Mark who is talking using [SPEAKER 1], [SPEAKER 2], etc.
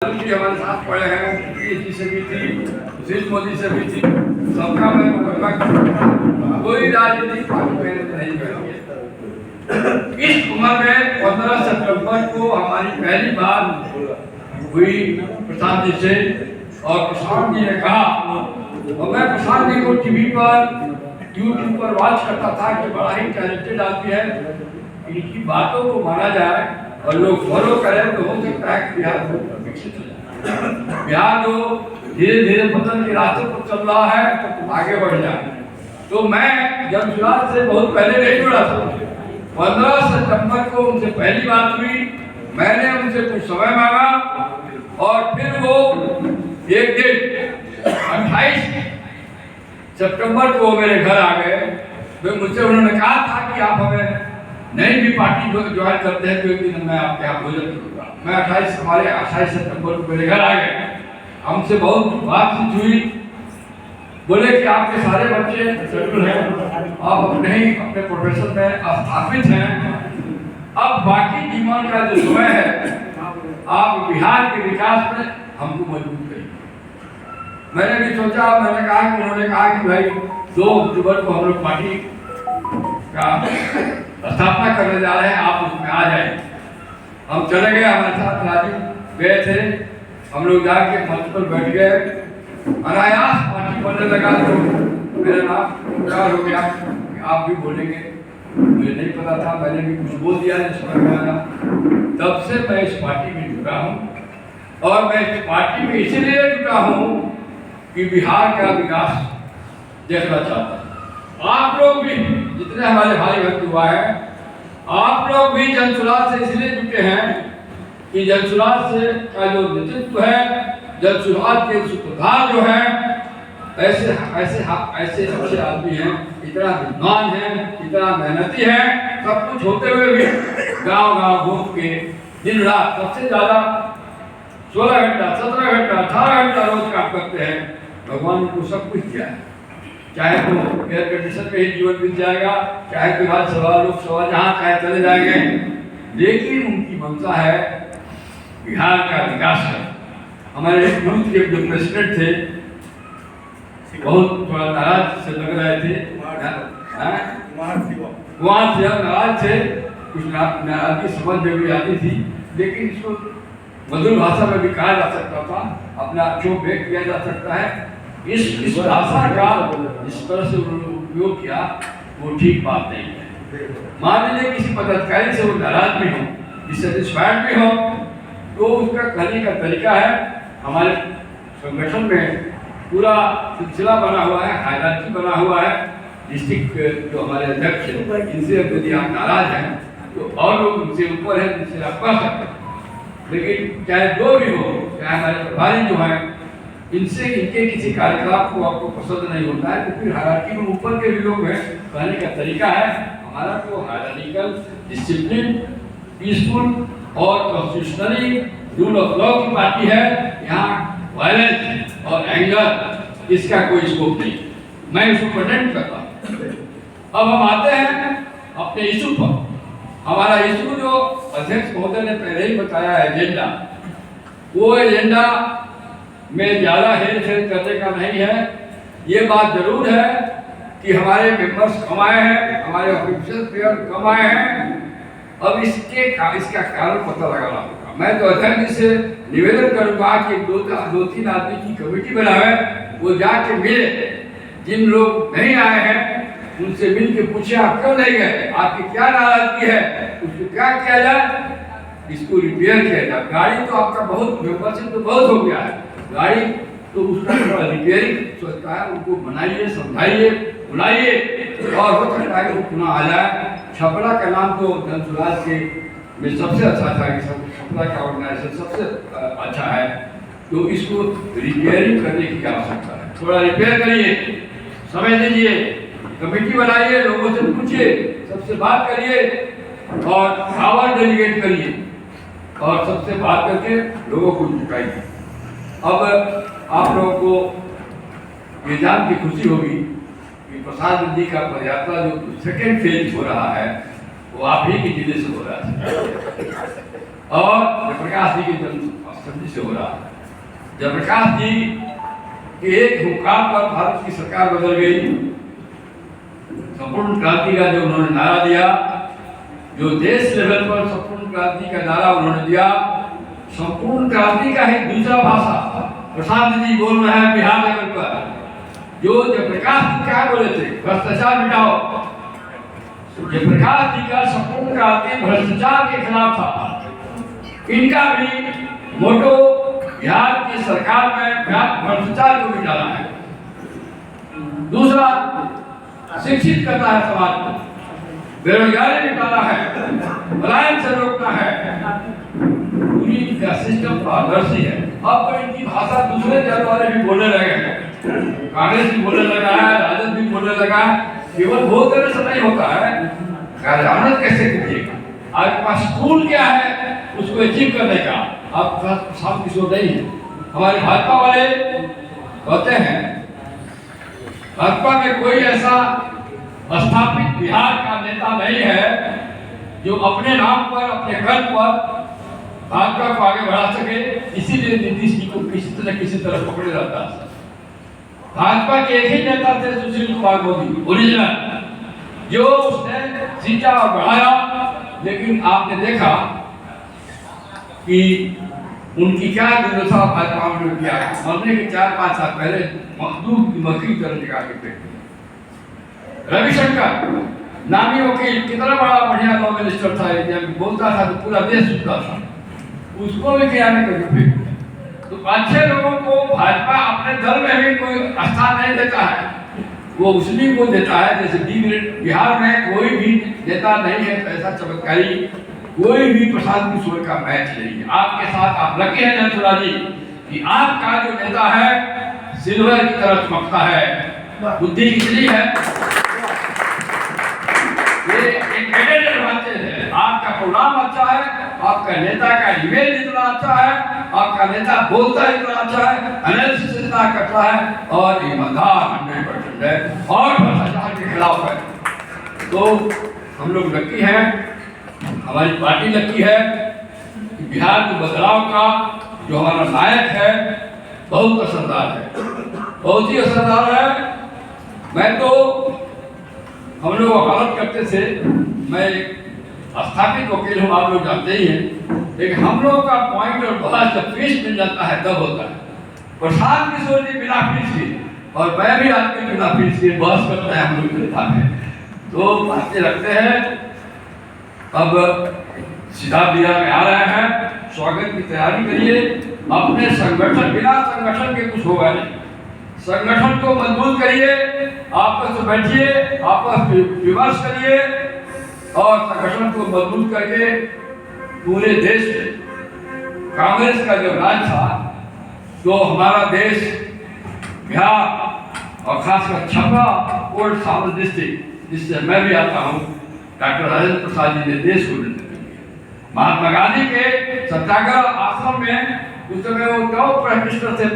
[SPEAKER 1] जी हमारे साथ पढ़े हैं, जी से भी थी, सुशील मोदी से भी थी, सबका मैं मुकदमा कोई राजनीतिक पार्टी में नहीं करूँगी। इस उम्र में 15 सितंबर को हमारी पहली बात हुई प्रसाद जी से, और प्रसाद जी ने कहा, और मैं प्रसाद जी को टीवी पर यूट्यूब पर वॉच करता था कि बड़ा ही टैलेंटेड आदमी है, इनकी बातों को माना जाए और लोग फॉलो करें तो हो सकता है कि बिहार विकसित हो जाए। बिहार जो धीरे धीरे पतन के रास्ते पर चल रहा है तो आगे बढ़ जाए। तो मैं जब शुरुआत से बहुत पहले नहीं जुड़ा था, 15 सितंबर को उनसे पहली बात हुई, मैंने उनसे कुछ समय मांगा और फिर वो एक दिन 28 सितंबर को मेरे घर आ गए। तो मुझसे उन्होंने कहा था कि आप हमें नई भी पार्टी ज्वाइन करते हैं तो एक दिन मैं आपके यहाँ भोजन करूँगा। मैं 28 सितंबर को मेरे घर आ गए, हमसे बहुत बातचीत हुई। बोले कि आपके सारे बच्चे सेटल हैं, आप अपने ही अपने प्रोफेशन में स्थापित हैं, अब बाकी जीवन का जो समय है आप बिहार के विकास में हमको मजबूत करिए। मैंने भी सोचा, मैंने कहा कि उन्होंने कहा कि भाई 2 अक्टूबर को हम लोग पार्टी का स्थापना करने जा रहे हैं, आप उसमें आ जाए। हम चले गए, हमारे साथ राजू गए थे, हम लोग जाके मंच पर बैठ गए, अनायास पार्टी बनने लगा। तो मेरा नाम पुकार हो गया, आप भी बोलेंगे, मुझे नहीं पता था, मैंने भी कुछ बोल दिया है। तब से मैं इस पार्टी में जुड़ा हूँ और मैं इस पार्टी में इसलिए जुड़ा हूँ कि बिहार का विकास देखना चाहता हूँ। आप लोग भी जितने हमारे भाई बंधु हुआ है, आप लोग भी जनसुराज से इसलिए जुटे हैं कि जनसुराज से का जो नेतृत्व है, जनसुराज के सूत्रधार जो है, ऐसे ऐसे ऐसे अच्छे आदमी हैं, इतना विद्वान है, इतना मेहनती है, सब कुछ होते हुए भी गांव घूम के दिन रात सबसे ज्यादा 16 घंटा 17 घंटा 18 घंटा रोज काम करते हैं। भगवान ने उनको सब कुछ दिया है, चाहे तो एयर कंडीशन में ही जीवन बीत जाएगा, चाहे तो राज्यसभा लोकसभा जहाँ चाहे चले जाएंगे, लेकिन उनकी मंशा है बिहार का विकास है। हमारे यूथ के जो प्रेसिडेंट थे बहुत थोड़ा नाराज से लग रहे थे, वहाँ से हम नाराज थे, कुछ नाराजगी समझ में भी आती थी, लेकिन इसको मधुर भाषा में भी कहा जा सकता था, अपना क्षोभ व्यक्त किया जा सकता है। इस भाषा का जिस तरह से उन्होंने उपयोग किया वो ठीक बात नहीं है। मान लीजिए किसी पदाधिकारी से वो नाराज भी हो, डिससेटिस्फाइड भी हो, तो उसका कहने का तरीका है। हमारे संगठन में पूरा सिलसिला बना हुआ है, हायरार्की बना हुआ है। डिस्ट्रिक्ट जो हमारे अध्यक्ष हैं, इनसे यदि आप नाराज हैं तो और लोग उनसे ऊपर है जिनसे आप कह सकते हैं, लेकिन चाहे जो भी हो, चाहे हमारे प्रभारी जो हैं, इनसे इनके किसी कार्यकलाप को आपको पसंद नहीं होता है तो फिर हायरार्की में ऊपर के भी लोग हैं, कहने का तरीका है हमारा तो हायरार्किकल, डिसिप्लिन, पीसफुल और कॉन्स्टिट्यूशनली रूल ऑफ लॉ की पार्टी है। यहाँ वायलेंस और एंगर इसका कोई स्कोप नहीं, मैं इसको प्रेजेंट करता हूँ। अब हम आते हैं अपने इशू पर। हमारा इशू जो अध्यक्ष महोदय ने पहले ही बताया एजेंडा, वो एजेंडा में ज़्यादा हेर फेर करने का नहीं है। ये बात जरूर है कि हमारे मेंबर्स कम आए हैं, हमारे ऑफिशियल कम आए हैं। अब इसका कारण पता लगाना होगा। मैं तो अध्यक्ष जी से निवेदन करूँगा कि 2-3 आदमी की कमेटी बनाए, वो जाके मिले, जिन लोग नहीं आए हैं उनसे मिल के पूछे आप क्यों नहीं गए, आपकी क्या नाराजगी है, उसको क्या किया जाए, इसको रिपेयर किया जाए। गाड़ी तो आपका बहुत मेंबरशिप तो बहुत हो गया है, गाड़ी तो उसका रिपेयरिंग सोचता है, उनको बनाइए, समझाइए, बुलाइए और हो सकता है वो पुनः आ जाए। छपरा का नाम तो जनसुराज के में सबसे अच्छा था कि छपरा का ऑर्गेनाइजेशन सबसे अच्छा है, तो इसको रिपेयरिंग करने की आवश्यकता है। थोड़ा रिपेयर करिए, समय दीजिए, कमेटी बनाइए, लोगों से पूछिए, सबसे बात करिए और पावर डेलीगेट करिए और सबसे बात करके लोगों को जुटाइए। अब आप लोगों को ये जान की खुशी होगी कि प्रसाद जी का पदयात्रा जो सेकेंड फेज हो रहा है वो आप ही के जिले से हो रहा है और प्रकाश जी के जन्म बदकिस्मती से हो रहा है। जयप्रकाश जी के एक हुक्काम पर भारत की सरकार बदल गई। संपूर्ण क्रांति का जो उन्होंने नारा दिया, जो देश लेवल पर संपूर्ण क्रांति का नारा उन्होंने दिया, संपूर्ण क्रांति का ही दूसरा भाषा प्रशांत जी बोल रहे हैं बिहार लेवल पर। जो जयप्रकाश जी क्या बोले थे, भ्रष्टाचार मिटाओ, जयप्रकाश जी का संपूर्ण क्रांति भ्रष्टाचार के खिलाफ था। इनका भी मोटो बिहार की सरकार में भ्रष्टाचार को मिटाना है। दूसरा, शिक्षित करना है समाज को, बेरोजगारी मिटाना है, पलायन से रोकना है। पूरी का सिस्टम पारदर्शी है। अब तो इनकी भाषा दूसरे दल वाले भी बोलने लगे हैं, कांग्रेस भी बोलने लगा है, राजद भी बोलने लगा है। केवल वोट देने से नहीं होता है, कार्यान्वयन कैसे कीजिएगा। आपके पास स्कूल क्या है उसको अचीव करने का आपके पास सब किशोर नहीं है। हमारे भाजपा वाले कहते हैं भाजपा में कोई ऐसा स्थापित बिहार का नेता नहीं है जो अपने नाम पर, अपने कर्म पर भाजपा को आगे बढ़ा सके। इसीलिए नीतीश जी को किसी तरह पकड़े रहता है। भाजपा के एक ही नेता थे, सुशील कुमार मोदी ओरिजिनल, जो उसने सींचा और बढ़ाया। लेकिन आपने देखा कि उनकी क्या दुर्दशा भाजपा में किया। मरने के 4-5 साल पहले दूध की मक्खी की तरह निकाल के फेंक। रविशंकर नामी वकील कितना बड़ा बढ़िया लॉ मिनिस्टर था, जब बोलता था तो पूरा देश सुनता था, उसको भी क्या नहीं करके फेंक। तो अच्छे लोगों को भाजपा अपने दल में भी कोई स्थान नहीं देता है, वो उसी को देता है। जैसे बिहार में कोई भी नेता नहीं है तो ऐसा चमत्कारी कोई भी प्रशांत किशोर का मैच नहीं है। आपके साथ आप लगे हैं नंदुला जी कि आपका जो नेता है सिल्वर की तरह चमकता है। बुद्धि इसलिए है, ये एक कैडेट बातें हैं। आपका प्रोग्राम अच्छा है, आपका नेता का इमेज इतना अच्छा है, आपका नेता बोलता इतना अच्छा है, एनालिसिस इतना करता है और ईमानदार 100% है और भ्रष्टाचार के खिलाफ है। तो हम लोग लकी हैं, हमारी पार्टी लकी है कि बिहार के बदलाव का जो हमारा नायक है बहुत असरदार है, बहुत ही असरदार है। मैं तो हम लोग वकालत करते थे, मैं स्थापित वकील हूँ, आप लोग जानते ही हैं। लेकिन हम लोगों का पॉइंट और बहस जब फीस मिल जाता है तब होता है। प्रशांत किशोर जी बिना फीस के और मैं भी आदमी बिना फीस के बहस करते हैं हम लोग जनता में, तो बातें रखते हैं। अब सीधा बिहार में आ रहे हैं, स्वागत की तैयारी करिए। अपने संगठन, बिना संगठन के कुछ होगा नहीं। संगठन को मजबूत करिए, आपस में बैठिए, आपस में विमर्श करिए और संगठन को मजबूत करके पूरे देश में कांग्रेस का जो राज था, तो हमारा देश बिहार और खासकर छपरा ओल्ड साउथ डिस्ट्रिक्ट, जिससे मैं भी आता हूँ, डॉक्टर राजेंद्र प्रसाद जी ने देश को नेतृत्व किया। महात्मा गांधी के सत्याग्रह आश्रम में उस समय वो 9 प्राइम मिनिस्टर थे।